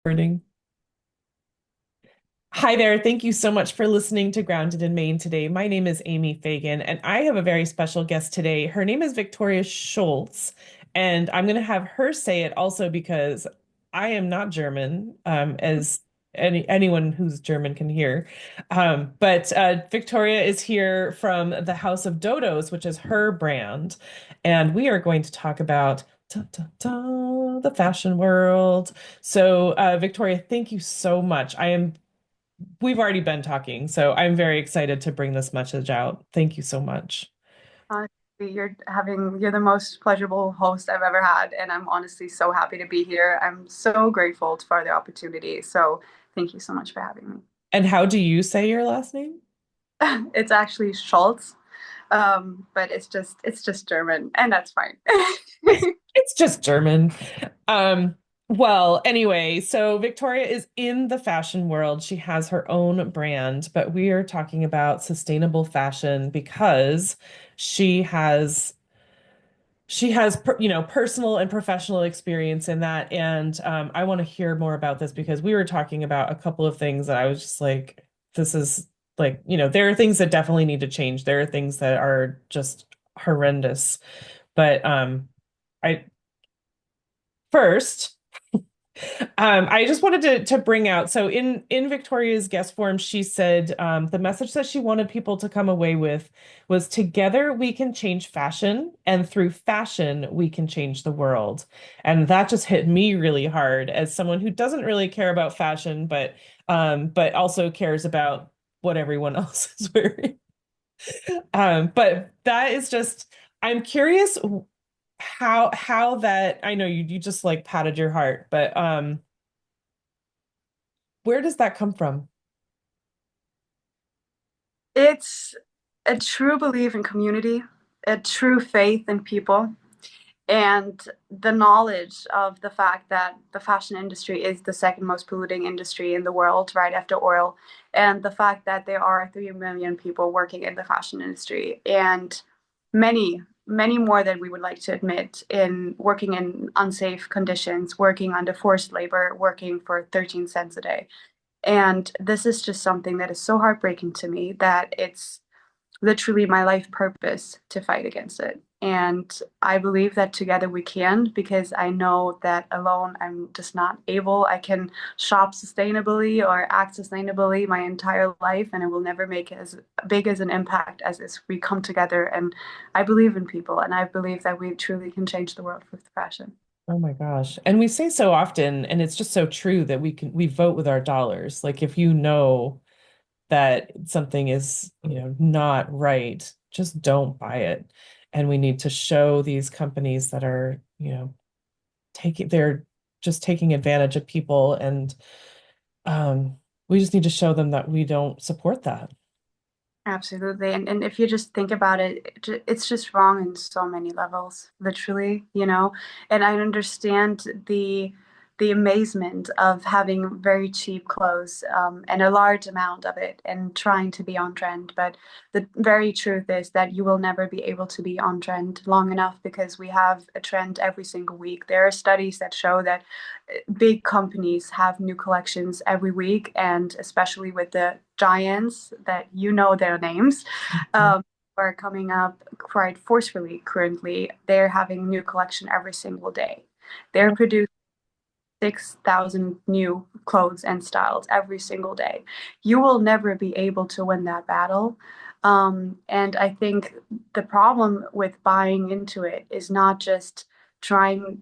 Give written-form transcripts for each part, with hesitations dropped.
Recording. Hi there. Thank you so much for listening to Grounded in Maine today. My name is Amy Fagan, and I have a very special guest today. Her name is Victoria Scholz, and I'm going to have her say it also because I am not German, as anyone who's German can hear. But Victoria is here from the House of Dodos, which is her brand, and we are going to talk about the fashion world. So, Victoria, thank you so much. We've already been talking, so I'm very excited to bring this message out. Thank you so much. Honestly, you're the most pleasurable host I've ever had, and I'm honestly so happy to be here. I'm so grateful for the opportunity. So thank you so much for having me. And how do you say your last name? It's actually Scholz, but it's just German, and that's fine. It's just German. Well, anyway, so Victoria is in the fashion world. She has her own brand, but we are talking about sustainable fashion because she has personal and professional experience in that. And I want to hear more about this because we were talking about a couple of things that I was just like, this is like, there are things that definitely need to change. There are things that are just horrendous. But I first I just wanted to bring out, so in Victoria's guest form, she said the message that she wanted people to come away with was together we can change fashion, and through fashion we can change the world. And that just hit me really hard as someone who doesn't really care about fashion, but also cares about what everyone else is wearing. But that is just, I'm curious how that, I know you just like patted your heart, but where does that come from? It's a true belief in community, a true faith in people, and the knowledge of the fact that the fashion industry is the second most polluting industry in the world, right after oil, and the fact that there are 3 million people working in the fashion industry, and many more than we would like to admit in working in unsafe conditions, working under forced labor, working for 13 cents a day. And this is just something that is so heartbreaking to me that it's literally my life purpose to fight against it. And I believe that together we can, because I know that alone I'm just not able. I can shop sustainably or act sustainably my entire life, and it will never make as big as an impact as if we come together. And I believe in people, and I believe that we truly can change the world with fashion. Oh my gosh. And we say so often, and it's just so true that we vote with our dollars. Like if you know that something is, not right, just don't buy it. And we need to show these companies that are, they're just taking advantage of people, and we just need to show them that we don't support that. Absolutely. And if you just think about it, it's just wrong in so many levels, literally, you know. And I understand the amazement of having very cheap clothes, and a large amount of it and trying to be on trend. But the very truth is that you will never be able to be on trend long enough because we have a trend every single week. There are studies that show that big companies have new collections every week, and especially with the giants that you know their names, um, are coming up quite forcefully currently. They're having new collection every single day. They're producing 6,000 new clothes and styles every single day. You will never be able to win that battle. And I think the problem with buying into it is not just trying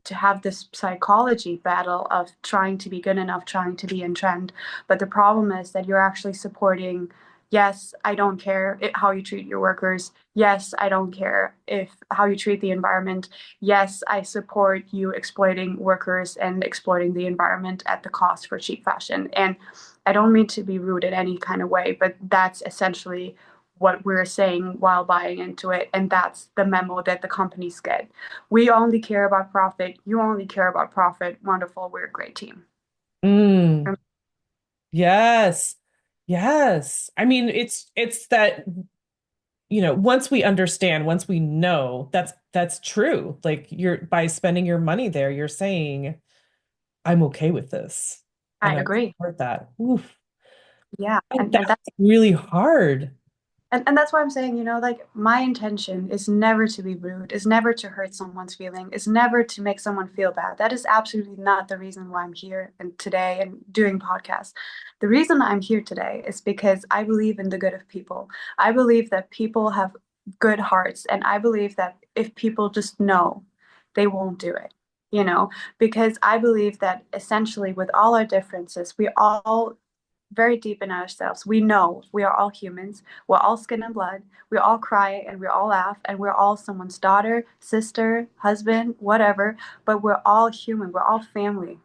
to have this psychology battle of trying to be good enough, trying to be in trend, but the problem is that you're actually supporting. Yes, I don't care how you treat your workers. Yes, I don't care if how you treat the environment. Yes, I support you exploiting workers and exploiting the environment at the cost for cheap fashion. And I don't mean to be rude in any kind of way, but that's essentially what we're saying while buying into it. And that's the memo that the companies get. We only care about profit. You only care about profit. Wonderful. We're a great team. Mm, yes. Yes. I mean, it's that, once we understand, once we know that's true. Like you're by spending your money there, you're saying I'm okay with this. I And I agree. support that. Oof. Yeah. And And that's really hard. and that's why I'm saying, like my intention is never to be rude, is never to hurt someone's feeling, is never to make someone feel bad. That is absolutely not the reason why I'm here and today and doing podcasts. The reason I'm here today is because I believe in the good of people. I believe that people have good hearts, and I believe that if people just know, they won't do it. Because I believe that essentially with all our differences, we all very deep in ourselves, we know we are all humans. We're all skin and blood. We all cry and we all laugh and we're all someone's daughter, sister, husband, whatever. But we're all human. We're all family.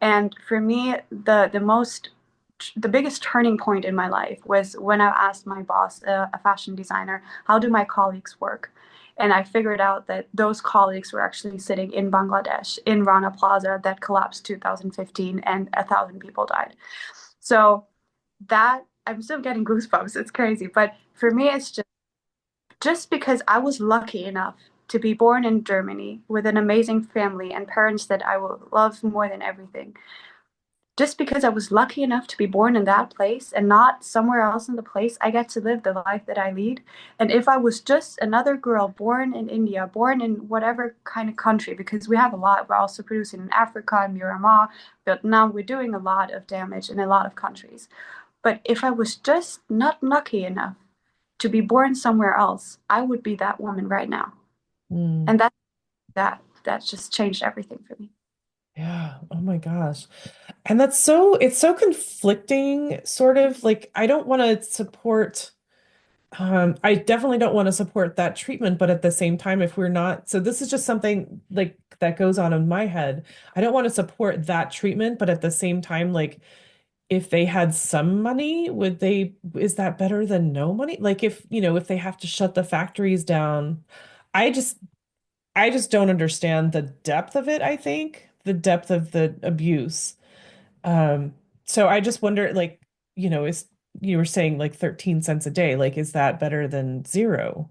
And for me, the biggest turning point in my life was when I asked my boss, a fashion designer, how do my colleagues work? And I figured out that those colleagues were actually sitting in Bangladesh, in Rana Plaza that collapsed 2015 and 1,000 people died. So that I'm still getting goosebumps. It's crazy. But for me, it's just because I was lucky enough to be born in Germany with an amazing family and parents that I will love more than everything. Just because I was lucky enough to be born in that place and not somewhere else in the place, I get to live the life that I lead. And if I was just another girl born in India, born in whatever kind of country, because we have a lot, we're also producing in Africa, Myanmar, Vietnam, we're doing a lot of damage in a lot of countries. But if I was just not lucky enough to be born somewhere else, I would be that woman right now. Mm, And that just changed everything for me. yeah. Oh my gosh. And it's so conflicting, sort of like I don't want to support I definitely don't want to support that treatment, but at the same time, if we're not, so this is just something like that goes on in my head. I don't want to support that treatment, but at the same time, like if they had some money, is that better than no money? Like if they have to shut the factories down, I just I just don't understand the depth of it, I think, the depth of the abuse. Um, so I just wonder, like, is you were saying like 13 cents a day, like, is that better than zero?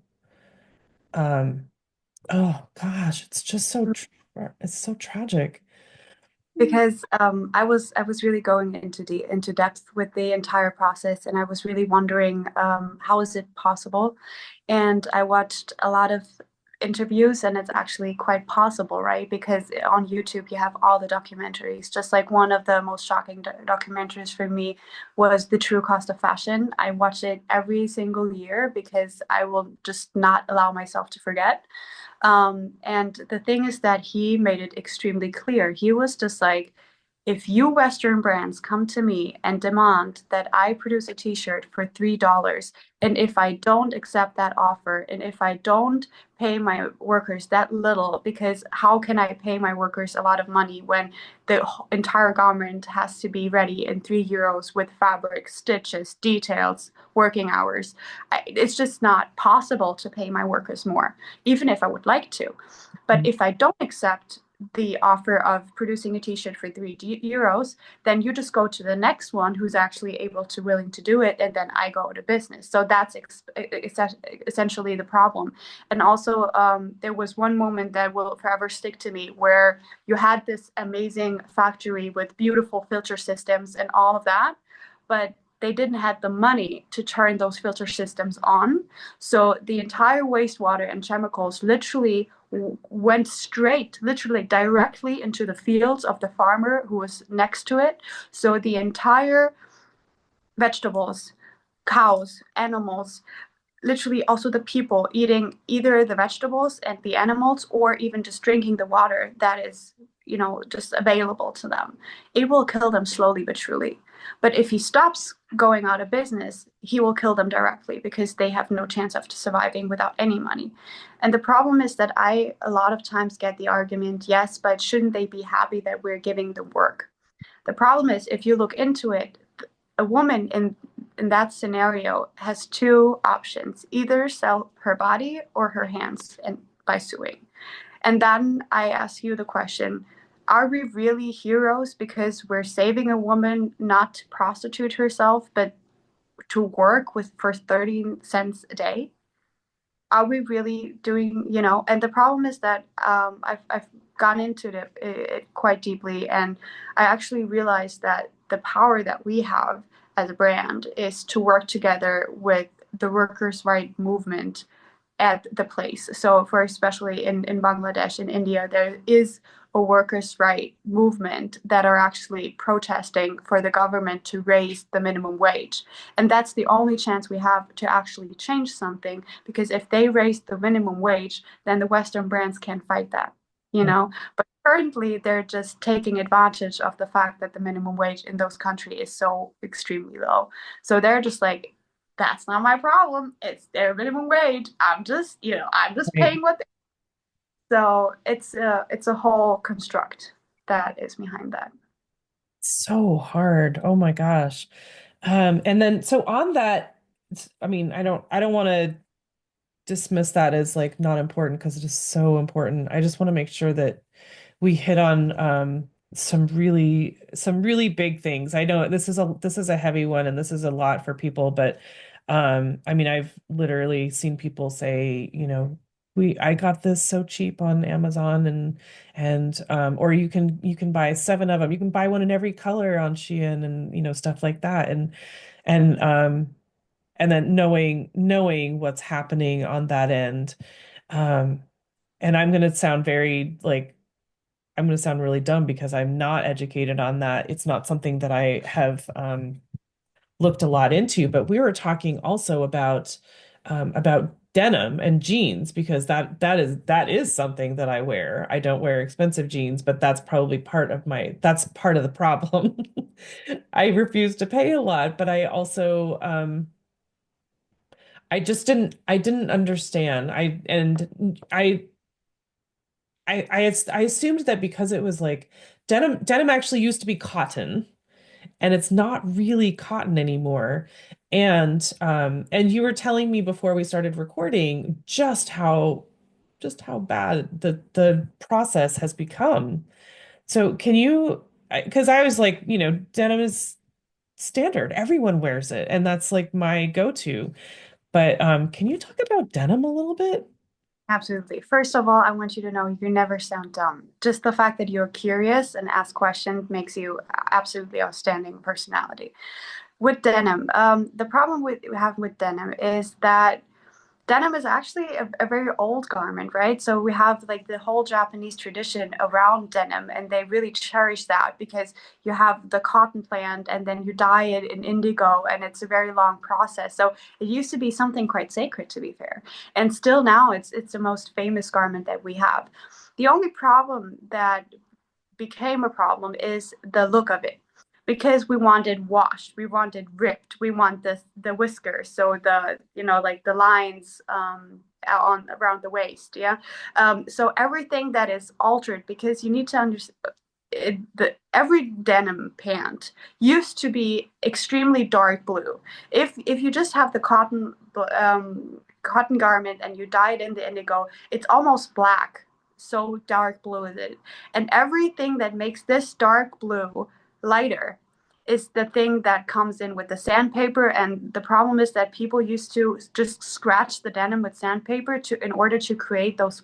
Um, oh gosh, it's just it's so tragic. Because I was really going into depth with the entire process, and I was really wondering how is it possible, and I watched a lot of interviews, and it's actually quite possible, right? Because on YouTube you have all the documentaries. Just like one of the most shocking documentaries for me was The True Cost of Fashion. I watch it every single year because I will just not allow myself to forget. And the thing is that he made it extremely clear. He was just like, if you Western brands come to me and demand that I produce a t-shirt for $3, and if I don't accept that offer, and if I don't pay my workers that little, because how can I pay my workers a lot of money when the entire garment has to be ready in €3 with fabric, stitches, details, working hours? It's just not possible to pay my workers more, even if I would like to. But if I don't accept the offer of producing a t-shirt for €3, then you just go to the next one who's actually able to willing to do it, and then I go to business. So that's essentially the problem. And also, there was one moment that will forever stick to me where you had this amazing factory with beautiful filter systems and all of that, but they didn't have the money to turn those filter systems on. So the entire wastewater and chemicals literally went straight, literally directly into the fields of the farmer who was next to it. So the entire vegetables, cows, animals, literally also the people eating either the vegetables and the animals or even just drinking the water that is just available to them, it will kill them slowly but surely. But if he stops going out of business, he will kill them directly because they have no chance of surviving without any money. And the problem is that I a lot of times get the argument, yes, but shouldn't they be happy that we're giving the work? The problem is, if you look into it, a woman in that scenario has two options: either sell her body or her hands and by sewing. And then I ask you the question, are we really heroes because we're saving a woman not to prostitute herself, but to work with for 13 cents a day? are we really doing, and the problem is that I've gone into it quite deeply, and I actually realized that the power that we have as a brand is to work together with the workers' right movement at the place. So for especially in Bangladesh, in India, there is a workers' right movement that are actually protesting for the government to raise the minimum wage. And that's the only chance we have to actually change something, because if they raise the minimum wage, then the Western brands can't fight that, you know? But currently they're just taking advantage of the fact that the minimum wage in those countries is so extremely low. So they're just like, that's not my problem. It's their minimum wage. I'm just Right. paying what they. So it's a whole construct that is behind that. So hard. Oh my gosh. And then so on that, I mean, I don't want to dismiss that as like not important because it is so important. I just want to make sure that we hit on some really big things. I know this is a heavy one and this is a lot for people, but I mean I've literally seen people say, I got this so cheap on Amazon and or you can buy seven of them. You can buy one in every color on Shein and stuff like that. And then knowing what's happening on that end. Um and I'm going to sound really dumb because I'm not educated on that. It's not something that I have looked a lot into, but we were talking also about denim and jeans because that is something that I wear. I don't wear expensive jeans, but that's part of the problem. I refuse to pay a lot, but I also I didn't understand. I assumed that because it was like denim actually used to be cotton and it's not really cotton anymore. And you were telling me before we started recording just how bad the process has become. So can you, because I was like, denim is standard. Everyone wears it, and that's like my go-to. But can you talk about denim a little bit? Absolutely. First of all, I want you to know you never sound dumb. Just the fact that you're curious and ask questions makes you absolutely outstanding personality. With denim, the problem we have with denim is that denim is actually a very old garment, right? So we have like the whole Japanese tradition around denim, and they really cherish that because you have the cotton plant and then you dye it in indigo, and it's a very long process. So it used to be something quite sacred, to be fair. And still now it's the most famous garment that we have. The only problem that became a problem is the look of it, because we wanted washed, we wanted ripped, we want the whiskers, so like the lines on around the waist, yeah. So everything that is altered, because you need to understand every denim pant used to be extremely dark blue. If you just have the cotton garment and you dye it in the indigo, it's almost black. So dark blue is it. And everything that makes this dark blue lighter is the thing that comes in with the sandpaper. And the problem is that people used to just scratch the denim with sandpaper in order to create those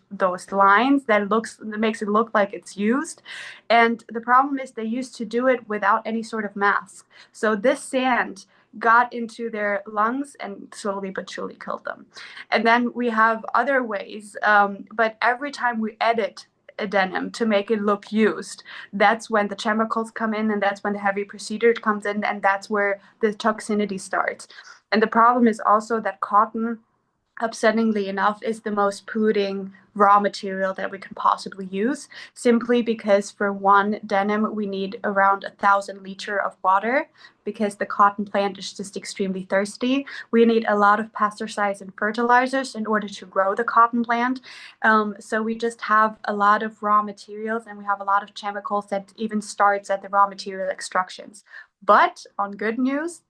lines that makes it look like it's used. And the problem is they used to do it without any sort of mask. So this sand got into their lungs and slowly but surely killed them. And then we have other ways, but every time we edit a denim to make it look used, that's when the chemicals come in, and that's when the heavy procedure comes in, and that's where the toxicity starts. And the problem is also that cotton, upsettingly enough, is the most polluting raw material that we can possibly use, simply because for one denim we need around 1,000 liters of water, because the cotton plant is just extremely thirsty. We need a lot of pesticides and fertilizers in order to grow the cotton plant. So we just have a lot of raw materials, and we have a lot of chemicals that even starts at the raw material extractions. But on good news,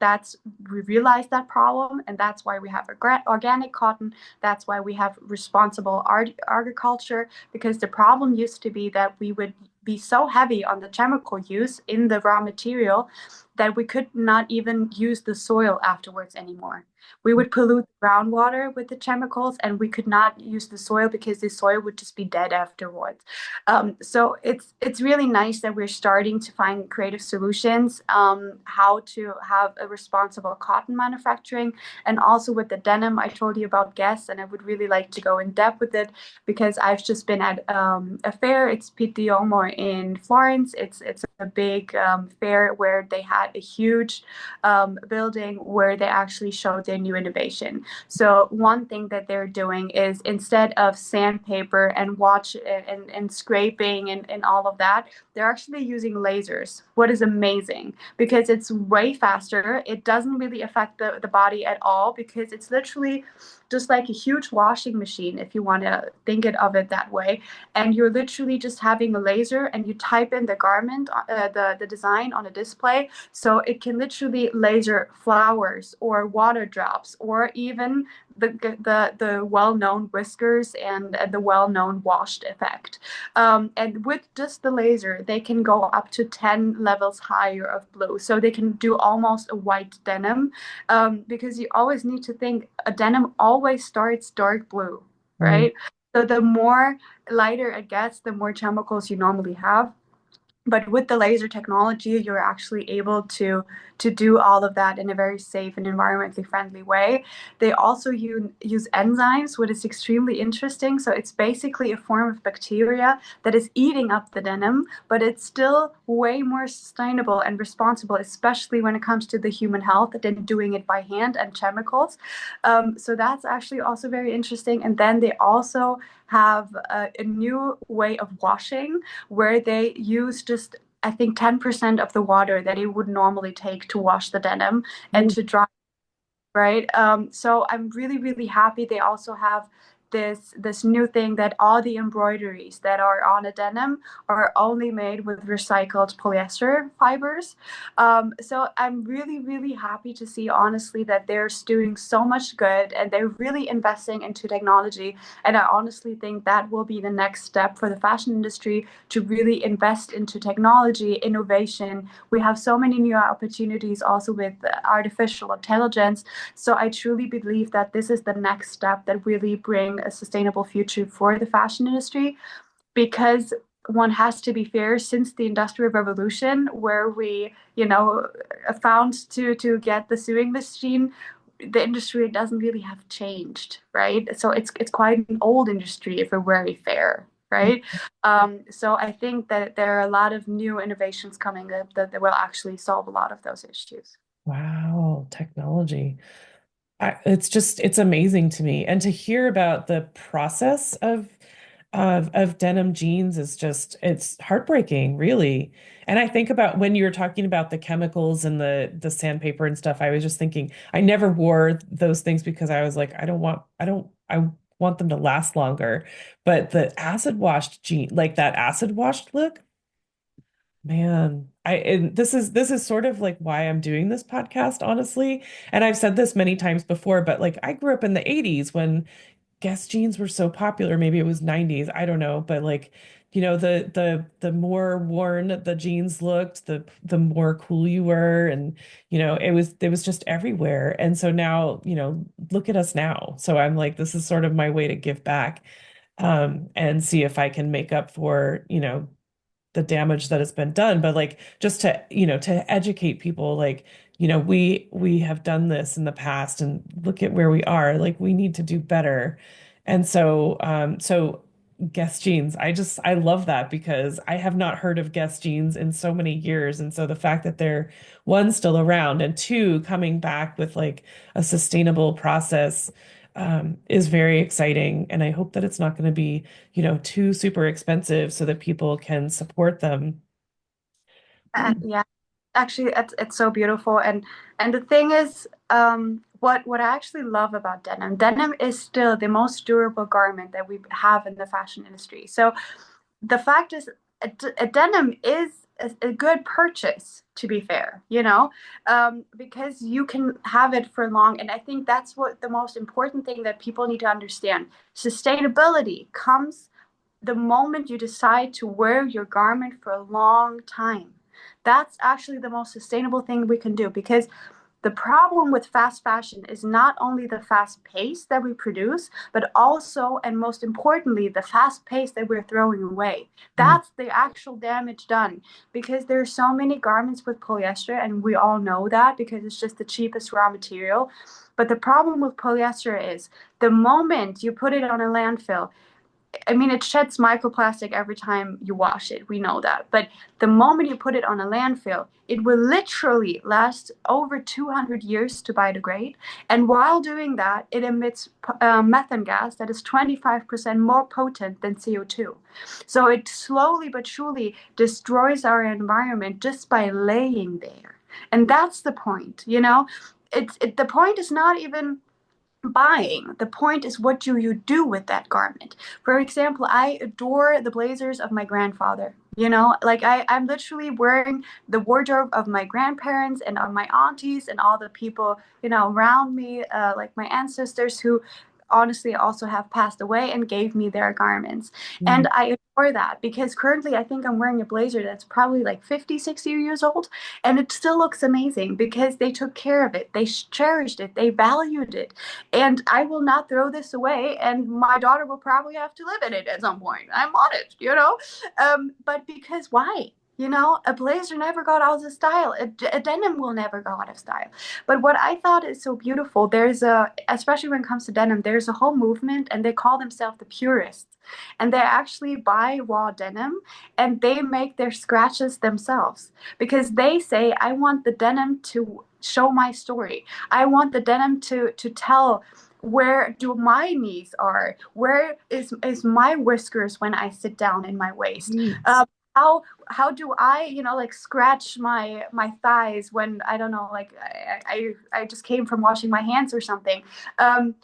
we realized that problem, and that's why we have organic cotton. That's why we have responsible agriculture, because the problem used to be that we would be so heavy on the chemical use in the raw material that we could not even use the soil afterwards anymore. We would pollute the groundwater with the chemicals, and we could not use the soil because the soil would just be dead afterwards. So it's really nice that we're starting to find creative solutions, how to have a responsible cotton manufacturing, and also with the denim. I told you about 𝗏𝗄𝗃, and I would really like to go in depth with it because I've just been at a fair. It's 𝗙𝗃𝗃𝗀𝗃 in Florence. It's a big fair where they had a huge building where they actually showed their new innovation. So one thing that they're doing is instead of sandpaper and and scraping and all of that, they're actually using lasers. What is amazing because it's way faster. It doesn't really affect the body at all because it's literally just like a huge washing machine, if you want to think of it that way. And you're literally just having a laser and you type in the garment, the design on a display. So it can literally laser flowers or water drops or even the well-known whiskers and the well-known washed effect. And with just the laser, they can go up to 10 levels higher of blue. So they can do almost a white denim, because you always need to think a denim always starts dark blue, Right. right? So the more lighter it gets, the more chemicals you normally have. But with the laser technology, you're actually able to do all of that in a very safe and environmentally friendly way. They also use enzymes, which is extremely interesting. So it's basically a form of bacteria that is eating up the denim, but it's still way more sustainable and responsible, especially when it comes to the human health than doing it by hand and chemicals. So that's actually also very interesting. And then they also have a new way of washing where they use just, I think, 10% of the water that it would normally take to wash the denim and Mm. to dry, right? So I'm really, really happy they also have this new thing that all the embroideries that are on a denim are only made with recycled polyester fibers. So I'm really, really happy to see, honestly, that they're doing so much good and they're really investing into technology. And I honestly think that will be the next step for the fashion industry to really invest into technology, innovation. We have so many new opportunities also with artificial intelligence. So I truly believe that this is the next step that really bring a sustainable future for the fashion industry because one has to be fair, since the industrial revolution where we found to get the sewing machine, the industry doesn't really have changed, right? So it's quite an old industry if we're very fair, right? So I think that there are a lot of new innovations coming up that will actually solve a lot of those issues. Wow, technology. It's just it's amazing to me. And to hear about the process of denim jeans is just it's heartbreaking, really. And I think about when you were talking about the chemicals and the sandpaper and stuff, I was just thinking I never wore those things because I was like, I want them to last longer. But the acid washed jean, like that acid washed look, man, and this is sort of like why I'm doing this podcast, honestly. And I've said this many times before, but like I grew up in the 80s when Guess jeans were so popular. Maybe it was 90s, I don't know, but like, the more worn the jeans looked, the more cool you were. And it was just everywhere. And so now, look at us now. So I'm like, this is sort of my way to give back, and see if I can make up for, the damage that has been done, but like just to educate people, like, we have done this in the past and look at where we are, like we need to do better. And so Guess jeans, I love that because I have not heard of Guess jeans in so many years. And so the fact that they're, one, still around, and two, coming back with like a sustainable process, is very exciting. And I hope that it's not going to be, too super expensive so that people can support them. Yeah, actually, it's so beautiful, and the thing is, what I actually love about denim is still the most durable garment that we have in the fashion industry. So the fact is, a denim is a good purchase, to be fair, because you can have it for long. And I think that's what the most important thing that people need to understand. Sustainability comes the moment you decide to wear your garment for a long time, that's actually the most sustainable thing we can do, because the problem with fast fashion is not only the fast pace that we produce, but also, and most importantly, the fast pace that we're throwing away. Mm. That's the actual damage done, because there's so many garments with polyester, and we all know that because it's just the cheapest raw material. But the problem with polyester is the moment you put it on a landfill, I mean, it sheds microplastic every time you wash it. We know that. But the moment you put it on a landfill, it will literally last over 200 years to biodegrade. And while doing that, it emits methane gas that is 25% more potent than CO2. So it slowly but surely destroys our environment just by laying there. And that's the point, you know? The point is not even buying. The point is, what do you do with that garment? For example, I adore the blazers of my grandfather. You know, like I'm literally wearing the wardrobe of my grandparents and of my aunties and all the people, you know, around me, like my ancestors who honestly also have passed away and gave me their garments. Mm. And I adore that, because currently I think I'm wearing a blazer that's probably like 50, 60 years old, and it still looks amazing because they took care of it, they cherished it, they valued it, and I will not throw this away. And my daughter will probably have to live in it at some point. I'm honest, you know. But because why? You know, a blazer never got out of style. A denim will never go out of style. But what I thought is so beautiful, especially when it comes to denim, there's a whole movement, and they call themselves the purists. And they actually buy raw denim and they make their scratches themselves, because they say, I want the denim to show my story. I want the denim to tell where do my knees are, where is my whiskers when I sit down in my waist. Right. How do I, you know, like scratch my thighs when I don't know, like I just came from washing my hands or something. um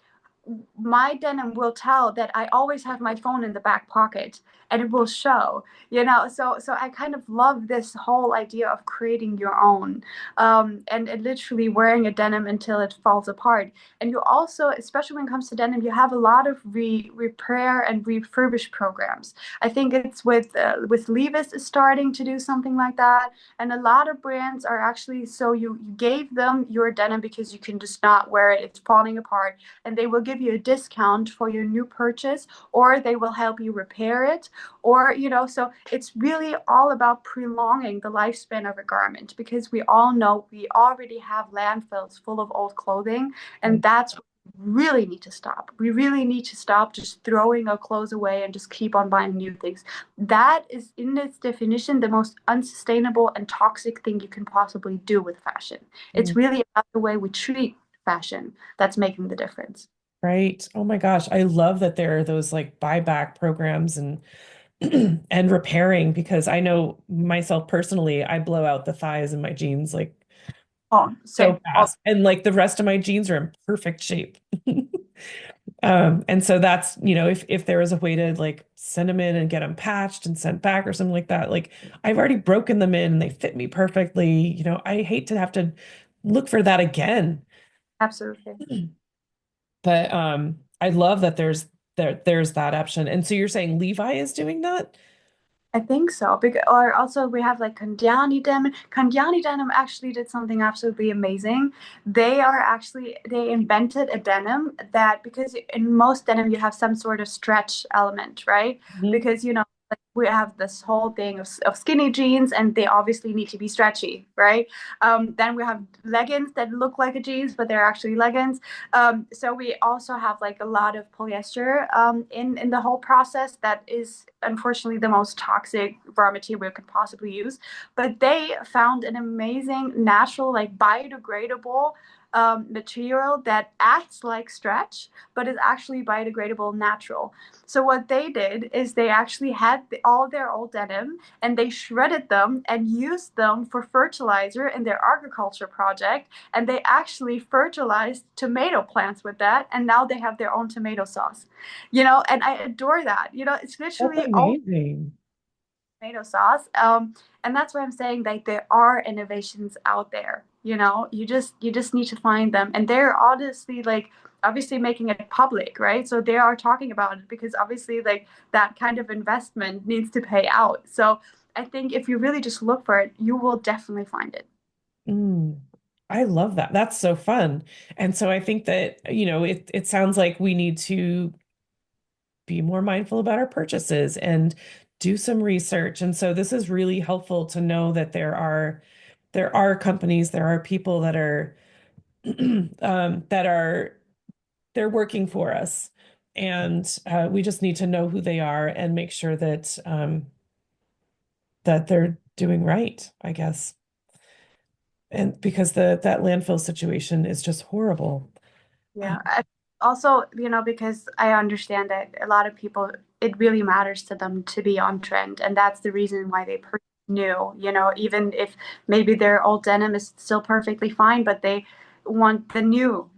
my denim will tell that I always have my phone in the back pocket, and it will show, you know. So I kind of love this whole idea of creating your own, and literally wearing a denim until it falls apart. And you also, especially when it comes to denim, you have a lot of repair and refurbish programs. I think it's with Levi's is starting to do something like that, and a lot of brands are actually, so you gave them your denim because you can just not wear it, it's falling apart, and they will give you a discount for your new purchase, or they will help you repair it, or, you know. So it's really all about prolonging the lifespan of a garment, because we all know we already have landfills full of old clothing, and that's what we really need to stop. We really need to stop just throwing our clothes away and just keep on buying new things. That is, in its definition, the most unsustainable and toxic thing you can possibly do with fashion. It's really about the way we treat fashion that's making the difference. Right. Oh my gosh. I love that there are those like buyback programs and and repairing, because I know myself personally, I blow out the thighs in my jeans like Oh, so same. All fast. And like the rest of my jeans are in perfect shape. And so that's, if there is a way to like send them in and get them patched and sent back or something like that, like I've already broken them in and they fit me perfectly. I hate to have to look for that again. absolutely. But I love that there's that option. And so you're saying Levi is doing that? I think so. Because, or also we have like Kandiani denim. Kandiani denim actually did something absolutely amazing. They invented a denim that, because in most denim you have some sort of stretch element, right? Mhm. Because, you know, like we have this whole thing of skinny jeans, and they obviously need to be stretchy, right? Then we have leggings that look like a jeans, but they're actually leggings. So we also have like a lot of polyester in the whole process, that is unfortunately the most toxic raw material we could possibly use. But they found an amazing natural, like biodegradable material that acts like stretch, but is actually biodegradable, natural. So what they did is they actually had all their old denim, and they shredded them and used them for fertilizer in their agriculture project, and they actually fertilized tomato plants with that, and now they have their own tomato sauce. You know, and I adore that. You know, it's That's literally all amazing. tomato sauce. And that's why I'm saying that there are innovations out there. You just need to find them, and they're honestly like obviously making it public, right? So they are talking about it because obviously like that kind of investment needs to pay out. So I think if you really just look for it, you will definitely find it. Mm, I love that. That's so fun. And so I think that, it sounds like we need to be more mindful about our purchases and do some research. And so this is really helpful to know that there are companies, there are people that are that are they're working for us. And we just need to know who they are and make sure that they're doing right, I guess. And because that landfill situation is just horrible. Yeah. Also, because I understand that a lot of people, it really matters to them to be on trend, and that's the reason why they purchase new, even if maybe their old denim is still perfectly fine, but they want the new.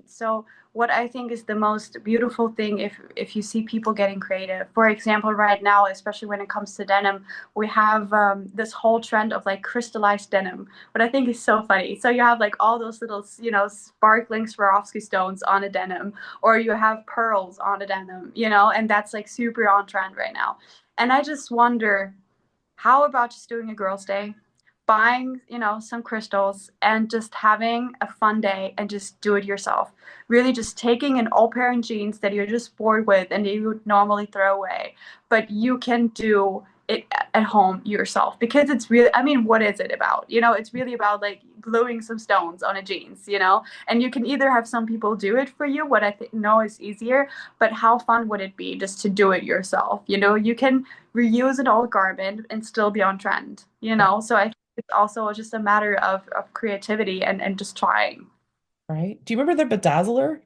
So what I think is the most beautiful thing if you see people getting creative. For example, right now, especially when it comes to denim, we have this whole trend of like crystallized denim, what I think is so funny. So you have like all those little, sparkling Swarovski stones on a denim, or you have pearls on a denim, and that's like super on trend right now. And I just wonder, how about just doing a girls' day, buying, some crystals and just having a fun day and just do it yourself. Really just taking an old pair of jeans that you're just bored with and you would normally throw away, but you can do it at home yourself because it's really, I mean, what is it about? It's really about like gluing some stones on a jeans, and you can either have some people do it for you, what know is easier, but how fun would it be just to do it yourself? You can reuse an old garment and still be on trend. So I think it's also just a matter of creativity and just trying. Right? Do you remember the Bedazzler?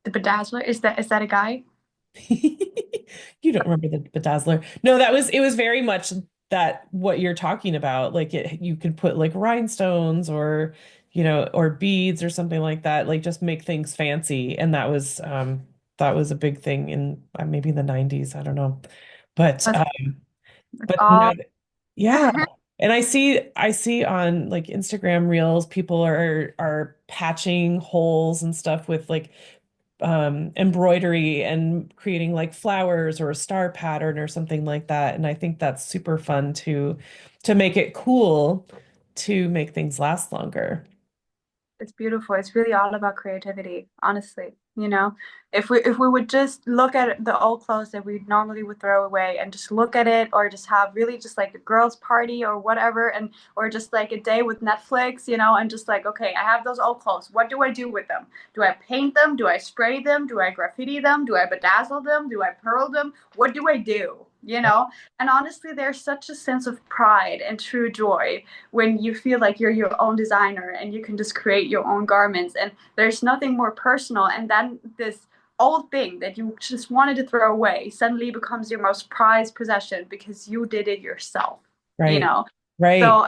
The bedazzler, is that a guy? You don't remember the Bedazzler? No, it was very much that what you're talking about. Like you could put like rhinestones or beads or something like that, like just make things fancy. And that was a big thing in maybe the 90s, I don't know. But That's, that's but all. yeah. And I see on like Instagram Reels, people are patching holes and stuff with like embroidery and creating like flowers or a star pattern or something like that. And I think that's super fun to make it cool to make things last longer. It's beautiful. It's really all about creativity, honestly. If we would just look at the old clothes that we normally would throw away and just look at it, or just have really just like a girls' party or whatever, and or just like a day with Netflix, and just like, okay, I have those old clothes. What do I do with them? Do I paint them? Do I spray them? Do I graffiti them? Do I bedazzle them? Do I pearl them? What do I do? And honestly, there's such a sense of pride and true joy when you feel like you're your own designer and you can just create your own garments, and there's nothing more personal, and then this old thing that you just wanted to throw away suddenly becomes your most prized possession because you did it yourself you Right. know Right. so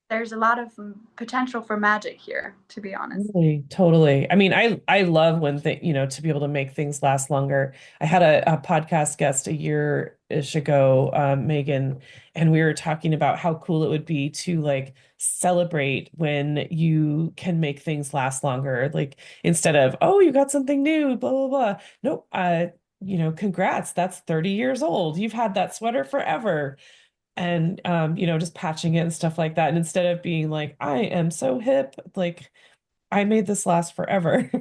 there's a lot of potential for magic here, to be honest. Totally, totally. I mean, I love when to be able to make things last longer. I had a podcast guest a year-ish ago, Megan, and we were talking about how cool it would be to like celebrate when you can make things last longer. Like instead of, oh, you got something new, blah blah blah. Nope, congrats, that's 30 years old. You've had that sweater forever. And just patching it and stuff like that. And instead of being like, I am so hip, like I made this last forever.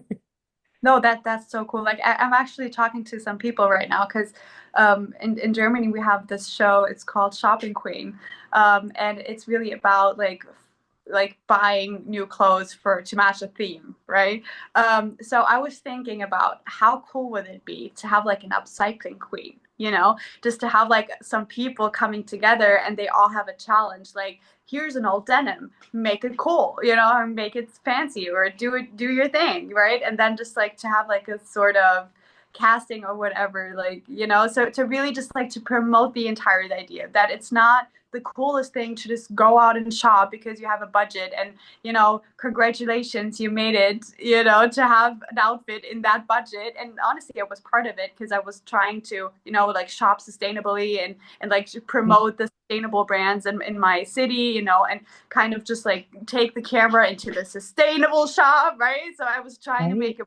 No, that's so cool. Like I'm actually talking to some people right now because in Germany we have this show. It's called Shopping Queen, and it's really about like buying new clothes for to match a theme, right? So I was thinking about how cool would it be to have like an upcycling queen, just to have like some people coming together and they all have a challenge. Like, here's an old denim, make it cool, or make it fancy, or do your thing, right? And then just like to have like a sort of casting or whatever, like, so to really just like to promote the entire idea that it's not the coolest thing to just go out and shop because you have a budget and congratulations, you made it, to have an outfit in that budget. And honestly, I was part of it because I was trying to like shop sustainably and like to promote the sustainable brands in my city, and kind of just like take the camera into the sustainable shop, right? So I was trying to Right. make it,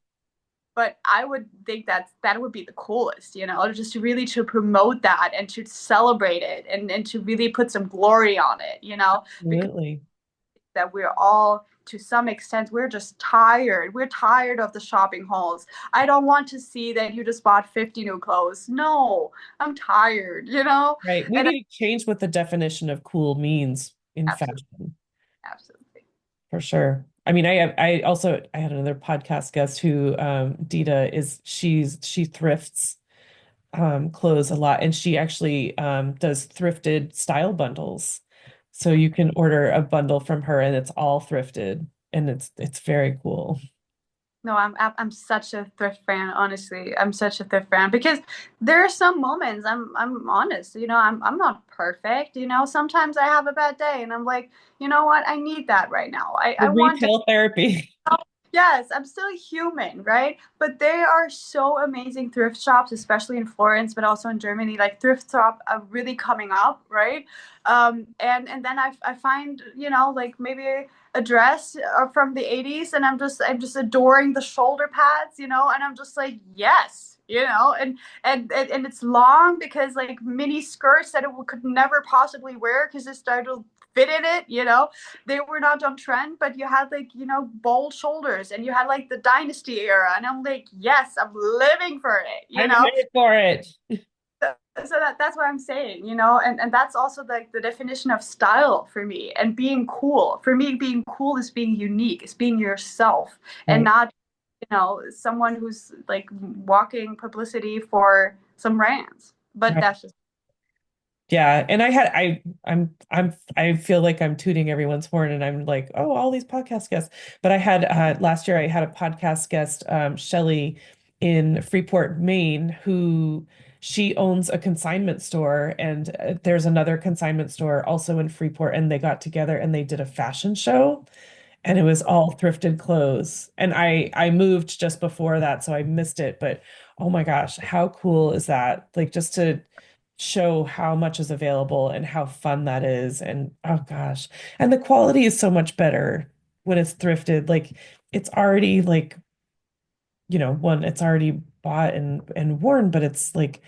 but I would think that would be the coolest, just to really to promote that and to celebrate it and to really put some glory on it, because Absolutely. that we're all to some extent we're just tired. We're tired of the shopping halls. I don't want to see that you just bought 50 new clothes. No, I'm tired, Right. We and need to change what the definition of cool means in absolutely, fashion, absolutely. for sure. I mean, I had another podcast guest who Dita is she thrifts clothes a lot, and she actually does thrifted style bundles. So you can order a bundle from her and it's all thrifted and it's very cool. No, I'm such a thrift fan. Honestly, I'm such a thrift fan because there are some moments. I'm honest. I'm not perfect. Sometimes I have a bad day, and I'm like, you know what? I need that right now. The I want to. retail therapy. Yes, I'm still human, right? But there are so amazing thrift shops, especially in Florence, but also in Germany. Like thrift shop are really coming up, right? And then I find like maybe a dress from the 80s, and I'm just adoring the shoulder pads, and I'm just like yes, and it's long because like mini skirts that it could never possibly wear because it started to fit in it, they were not on trend, but you had like, bold shoulders and you had like the dynasty era. And I'm like, yes, I'm living for it, I'm here for it. So that's what I'm saying, and that's also like the definition of style for me and being cool. For me, being cool is being unique, is being yourself and Right. not, someone who's like walking publicity for some brands. But Right. that's just Yeah, and I feel like I'm tooting everyone's horn and I'm like, oh, all these podcast guests. But I had last year I had a podcast guest, Shelly in Freeport, Maine, who she owns a consignment store and there's another consignment store also in Freeport and they got together and they did a fashion show and it was all thrifted clothes. And I moved just before that, so I missed it. But oh my gosh, how cool is that? Like just to show how much is available and how fun that is. And oh gosh. And the quality is so much better when it's thrifted. Like it's already like, one, it's already bought and worn, but it's like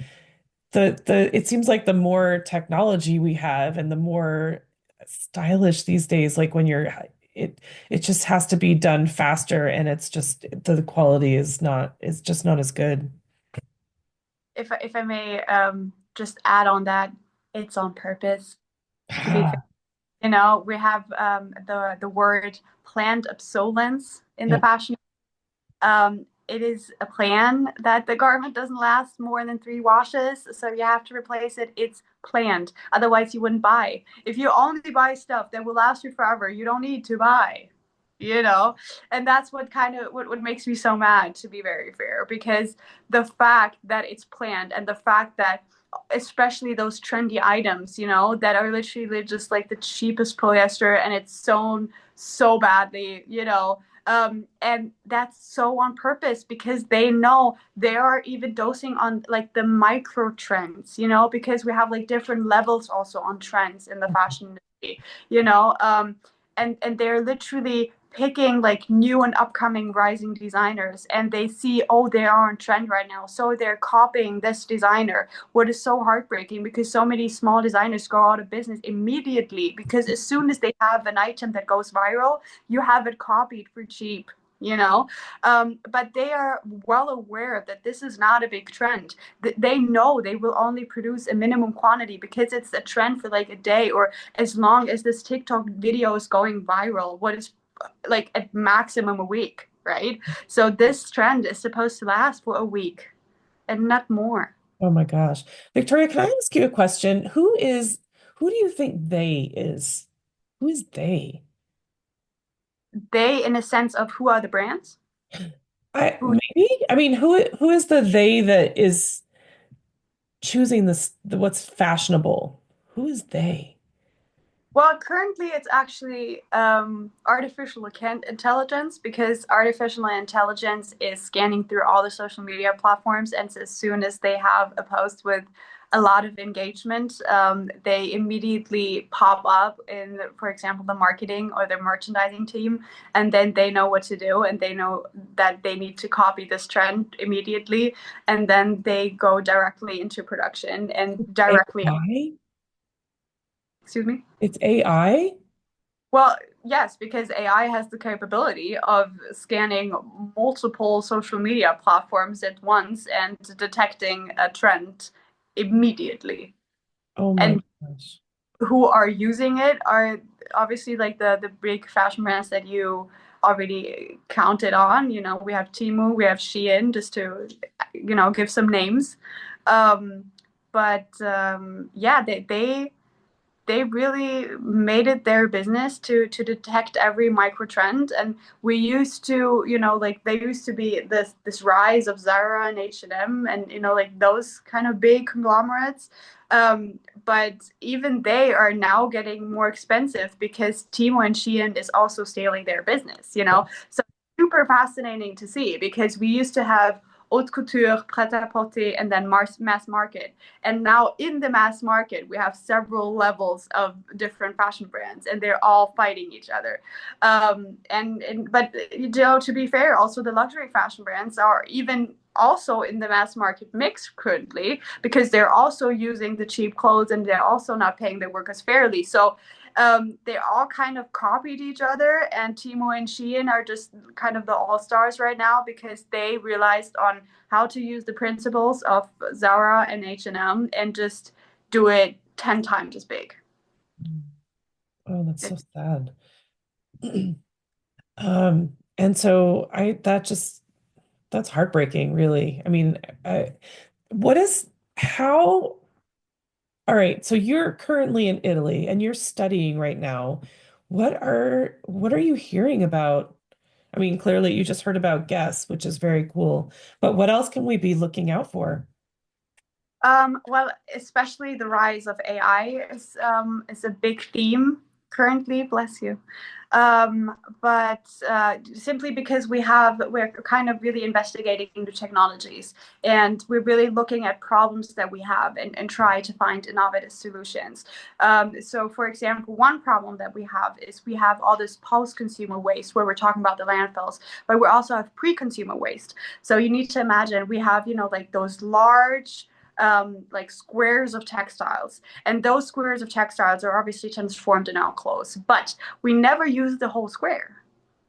the it seems like the more technology we have and the more stylish these days, like when it it just has to be done faster and it's just the quality is just not as good. if I may just add on that, it's on purpose. To be fair, Ah, we have the word planned obsolescence in the yep. fashion. It is a plan that the garment doesn't last more than 3 washes, so you have to replace it. It's planned. Otherwise, you wouldn't buy. If you only buy stuff that will last you forever, you don't need to buy. And that's what kind of what makes me so mad, to be very fair, because the fact that it's planned and the fact that especially those trendy items, that are literally just like the cheapest polyester and it's sewn so badly, and that's so on purpose because they know they are even dosing on like the micro trends, because we have like different levels also on trends in the fashion industry, and they're literally picking like new and upcoming rising designers and they see, oh, they are on trend right now, so they're copying this designer. What is so heartbreaking because so many small designers go out of business immediately because as soon as they have an item that goes viral, you have it copied for cheap, but they are well aware that this is not a big trend. They know they will only produce a minimum quantity because it's a trend for like a day or as long as this TikTok video is going viral, what is like at maximum a week, right? So this trend is supposed to last for a week and not more. Oh my gosh. Victoria, can I ask you a question? Who do you think they is? Who is they? They, in a sense of who are the brands? Who maybe, I mean, who is the they that is choosing what's fashionable? Who is they? Well, currently it's actually artificial intelligence, because artificial intelligence is scanning through all the social media platforms, and as soon as they have a post with a lot of engagement, they immediately pop up in, for example, the marketing or the merchandising team, and then they know what to do, and they know that they need to copy this trend immediately, and then they go directly into production and directly, AI? excuse me. It's AI? Well, yes, because AI has the capability of scanning multiple social media platforms at once and detecting a trend immediately. Oh my And gosh. who are using it are obviously like the big fashion brands that you already counted on. You know, we have Temu, we have Shein, just to, give some names. Um, but yeah, they really made it their business to detect every micro trend. And we used to, like, there used to be this rise of Zara and H&M, and like those kind of big conglomerates. But even they are now getting more expensive because Timo and Shein is also scaling their business. So super fascinating to see, because we used to have haute couture, prêt-à-porter, and then mass market. And now in the mass market, we have several levels of different fashion brands, and they're all fighting each other. But to be fair, also the luxury fashion brands are even also in the mass market mix currently, because they're also using the cheap clothes, and they're also not paying their workers fairly. So they all kind of copied each other, and Timo and Shein are just kind of the all stars right now, because they realized on how to use the principles of Zara and H&M and just do it 10 times as big. Oh, that's so sad. And so that's heartbreaking, really. I mean, what is how all right, so you're currently in Italy and you're studying right now. What are you hearing about? I mean, clearly you just heard about guests, which is very cool. But what else can we be looking out for? Well, especially the rise of AI is a big theme currently. Bless you. But simply because we're kind of really investigating new technologies, and we're really looking at problems that we have, and try to find innovative solutions. So, for example, one problem that we have is we have all this post-consumer waste, where we're talking about the landfills, but we also have pre-consumer waste. So you need to imagine we have, like those large like squares of textiles. And those squares of textiles are obviously transformed in our clothes, but we never use the whole square,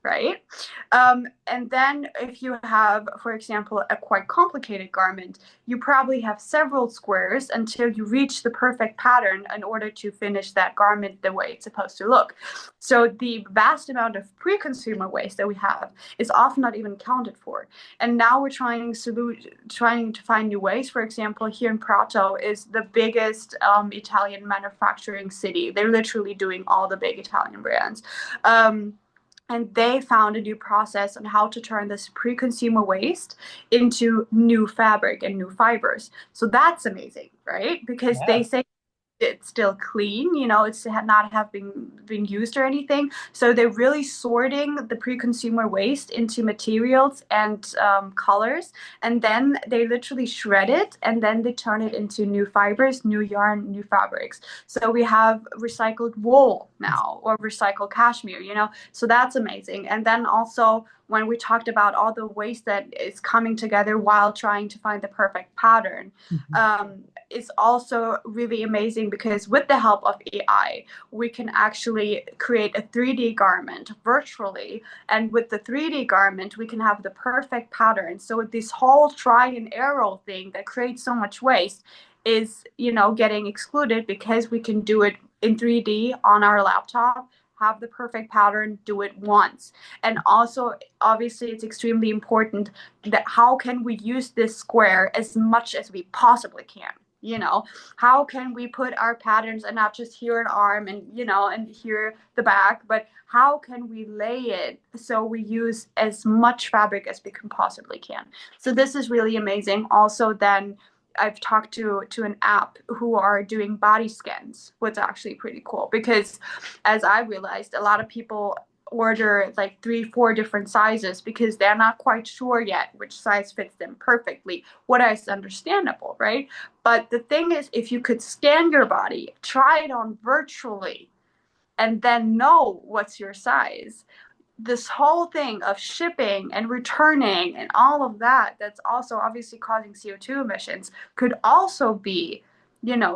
right? And then if you have, for example, a quite complicated garment, you probably have several squares until you reach the perfect pattern in order to finish that garment the way it's supposed to look. So the vast amount of pre-consumer waste that we have is often not even accounted for. And now we're trying to find new ways. For example, here in Prato is the biggest Italian manufacturing city. They're literally doing all the big Italian brands. And they found a new process on how to turn this pre-consumer waste into new fabric and new fibers. So that's amazing, right? Because they Yeah. say it's still clean, it's had not have been used or anything. So they're really sorting the pre-consumer waste into materials and colors, and then they literally shred it, and then they turn it into new fibers, new yarn, new fabrics. So we have recycled wool now, or recycled cashmere. So that's amazing. And then also, when we talked about all the waste that is coming together while trying to find the perfect pattern, Mhm. is also really amazing, because with the help of AI, we can actually create a 3D garment virtually. And with the 3D garment, we can have the perfect pattern. So this whole try and error thing that creates so much waste is, getting excluded, because we can do it in 3D on our laptop, have the perfect pattern, do it once. And also, obviously, it's extremely important that how can we use this square as much as we possibly can, You know, how can we put our patterns and not just here an arm and, and here the back, but how can we lay it so we use as much fabric as we can possibly can. So this is really amazing. Also, then I've talked to an app who are doing body scans, what's actually pretty cool because as I realized, a lot of people order like 3, 4 different sizes because they're not quite sure yet which size fits them perfectly. What is understandable, right? But the thing is, if you could scan your body, try it on virtually, and then know what's your size, this whole thing of shipping and returning and all of that, that's also obviously causing CO2 emissions, could also be,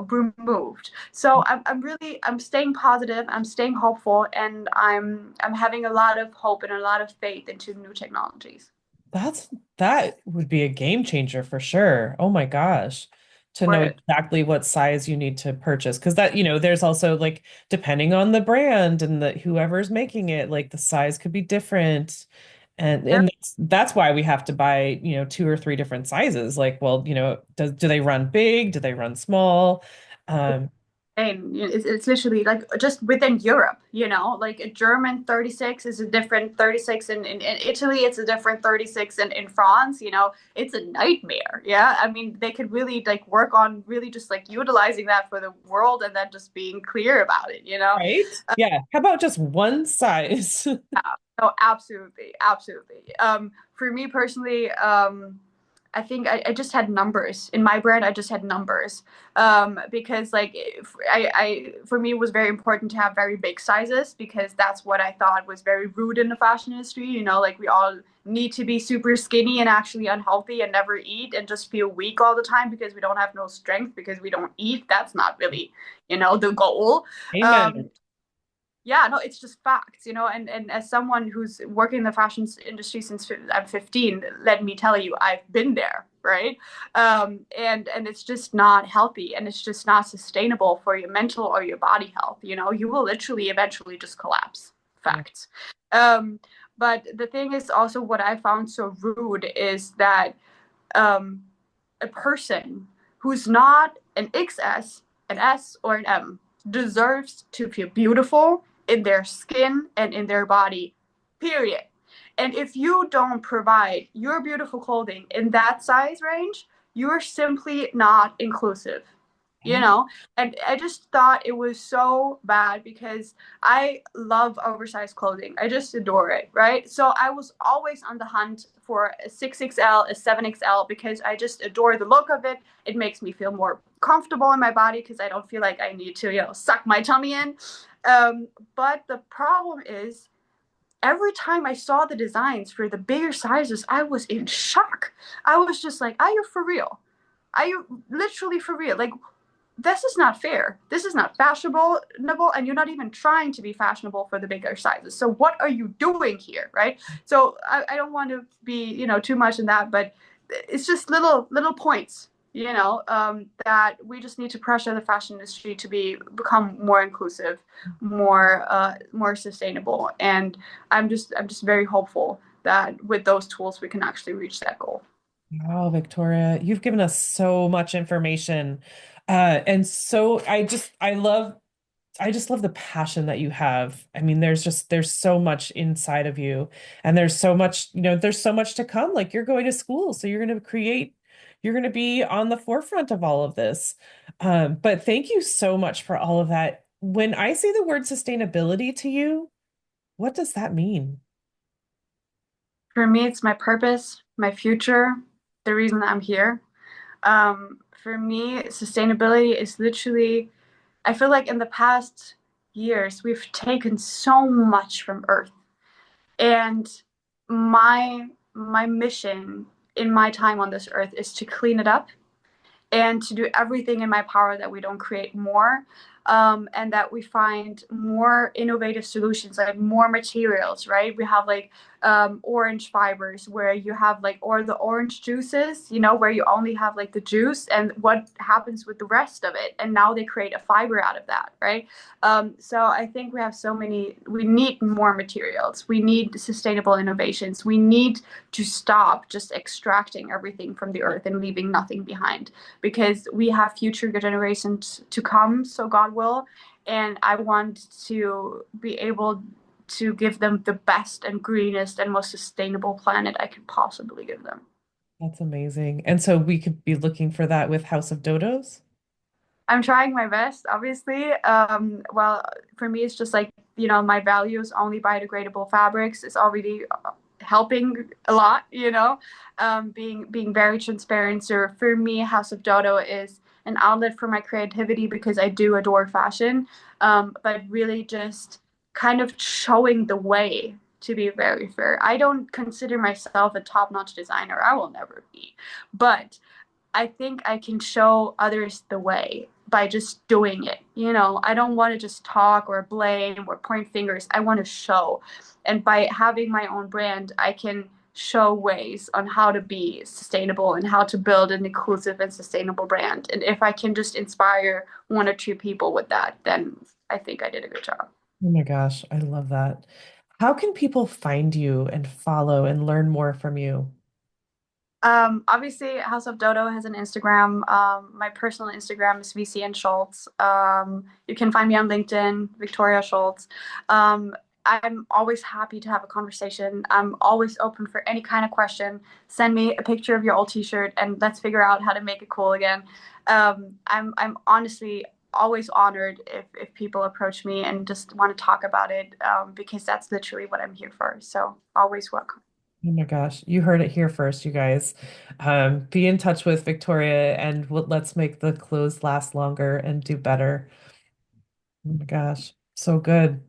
removed. So I'm staying positive, I'm staying hopeful, and I'm having a lot of hope and a lot of faith into new technologies. That's that would be a game changer for sure. Oh my gosh. To know For exactly what size you need to purchase. Because that, there's also like depending on the brand and the whoever's making it, like the size could be different. And that's why we have to buy, 2 or 3 different sizes. Like, well, do they run big? Do they run small? Um, And it's literally like just within Europe, like a German 36 is a different 36 in Italy, it's a different 36 in France, it's a nightmare. Yeah. I mean, they could really like work on really just like utilizing that for the world and then just being clear about it. right? Yeah. How about just one size? Yeah. No, absolutely, absolutely. For me personally, I think I just had numbers in my brand. I just had numbers because like for me it was very important to have very big sizes because that's what I thought was very rude in the fashion industry. Like we all need to be super skinny and actually unhealthy and never eat and just feel weak all the time because we don't have no strength because we don't eat. That's not really the goal. Um, Amen. yeah, no, it's just facts, and as someone who's working in the fashion industry since I'm 15, let me tell you, I've been there, right? And it's just not healthy and it's just not sustainable for your mental or your body health. You will literally eventually just collapse. Yeah. Facts. But the thing is also what I found so rude is that um, a person who's not an XS, an S, or an M deserves to feel beautiful in their skin and in their body, period. And if you don't provide your beautiful clothing in that size range, you're simply not inclusive you Yeah. know and I just thought it was so bad because I love oversized clothing. I just adore it, right? So I was always on the hunt for a 6XL, a 7XL, because I just adore the look of it. It makes me feel more comfortable in my body because I don't feel like I need to suck my tummy in. But the problem is every time I saw the designs for the bigger sizes, I was in shock. I was just like, are you for real? Are you literally for real? Like, this is not fair. This is not fashionable, and you're not even trying to be fashionable for the bigger sizes. So what are you doing here, right? So I don't want to be, too much in that, but it's just little points, that we just need to pressure the fashion industry to become more inclusive, more sustainable, and I'm just very hopeful that with those tools we can actually reach that goal. Wow, Victoria, you've given us so much information. And so I just love the passion that you have. I mean, there's so much inside of you and there's so much to come. Like you're going to school, so you're going to be on the forefront of all of this. But thank you so much for all of that. When I say the word sustainability to you, what does that mean? For me, it's my purpose, my future, the reason I'm here. For me, sustainability is literally, I feel like in the past years, we've taken so much from Earth. And my mission in my time on this earth is to clean it up and to do everything in my power that we don't create more, and that we find more innovative solutions, like more materials, right? We have like orange fibers where you have like, or the orange juices, where you only have like the juice and what happens with the rest of it. And now they create a fiber out of that, right? So I think we need more materials. We need sustainable innovations. We need to stop just extracting everything from the earth and leaving nothing behind because we have future generations to come, so God will. And I want to be able to give them the best and greenest and most sustainable planet I could possibly give them. That's amazing. And so we could be looking for that with House of Dodos. I'm trying my best, obviously. Well, for me, it's just like, my values only biodegradable fabrics is already helping a lot, being very transparent. So for me, House of Dodo is an outlet for my creativity because I do adore fashion, but really just kind of showing the way, to be very fair. I don't consider myself a top-notch designer. I will never be. But I think I can show others the way by just doing it. I don't want to just talk or blame or point fingers. I want to show. And by having my own brand, I can show ways on how to be sustainable and how to build an inclusive and sustainable brand. And if I can just inspire one or two people with that, then I think I did a good job. Oh my gosh, I love that. How can people find you and follow and learn more from you? Obviously, House of Dodo has an Instagram. My personal Instagram is 𝗣cie and Scholz. You can find me on LinkedIn, Victoria Scholz. I'm always happy to have a conversation. I'm always open for any kind of question. Send me a picture of your old t-shirt and let's figure out how to make it cool again. I'm honestly always honored if people approach me and just want to talk about it, because that's literally what I'm here for. So always welcome. Oh my gosh, you heard it here first, you guys. Be in touch with Victoria and let's make the clothes last longer and do better. Oh my gosh, so good.